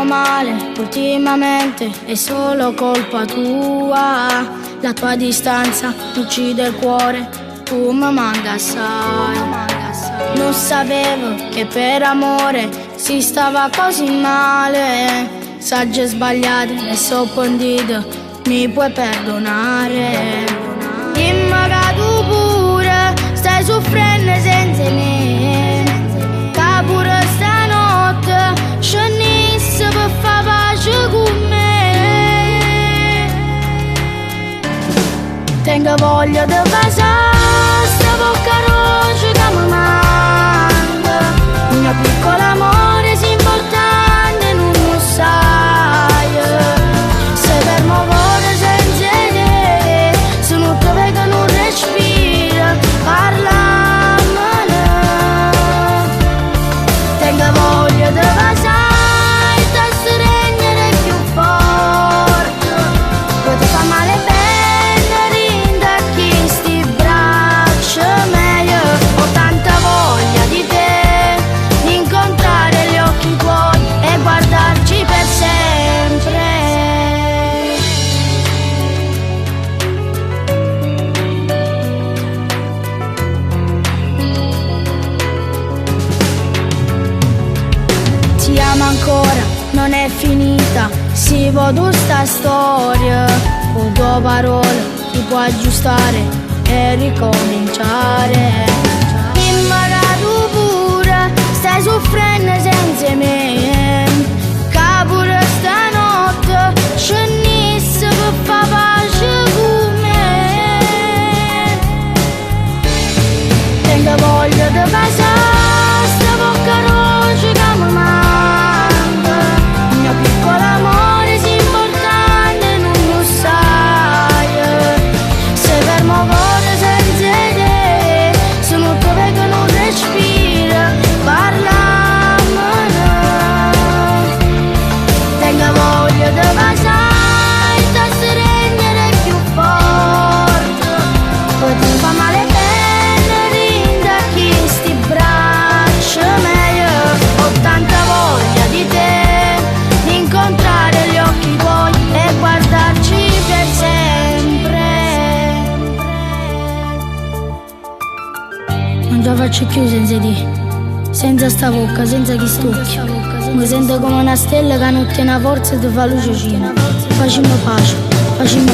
male ultimamente, è solo colpa tua. La tua distanza uccide il cuore, tu mi manca assai. Non sapevo che per amore si stava così male. Sagge sbagliate e so pentito, mi puoi perdonare. Dimmi che tu pure stai soffrendo senza me, che pure stanotte scennissi per far pace con me. Tengo voglia di passare sta bocca rossa che mi manca. Il mio piccolo amore si importante non lo sai. Se fermo cuore senza te, se non ti vedo non respiro, parlamene. Tengo voglia di passare, ti stringere più forte, poi ti fa male bene, rindacchi sti braccia meglio. Ho tanta voglia di te, di incontrare gli occhi tuoi e guardarci per sempre. Ti amo ancora, non è finita, si vede sta storia. Con tue parole ti puoi aggiustare e ricominciare. Dimmi che tu pure stai soffrendo senza me, che pure stanotte scennissi per far pace con me. Tengo voglia di passare sta bocca rossa che mi manca. Il mio piccolo amore si importante non lo sai. Se fermo cuore senza te, se non ti vedo non respiro, parlamene. Tengo voglia di passare, ti stringere più forte, poi ti fa male bene, rindacchi sti braccia meglio. Ho tanta voglia di te, di incontrare gli occhi tuoi e guardarci per sempre. Non ce la faccio più senza di, senza sta bocca, senza chi stucchi. Mi sento come una stella che non tiene forza e ti fa luce. Facciamo pace, facciamo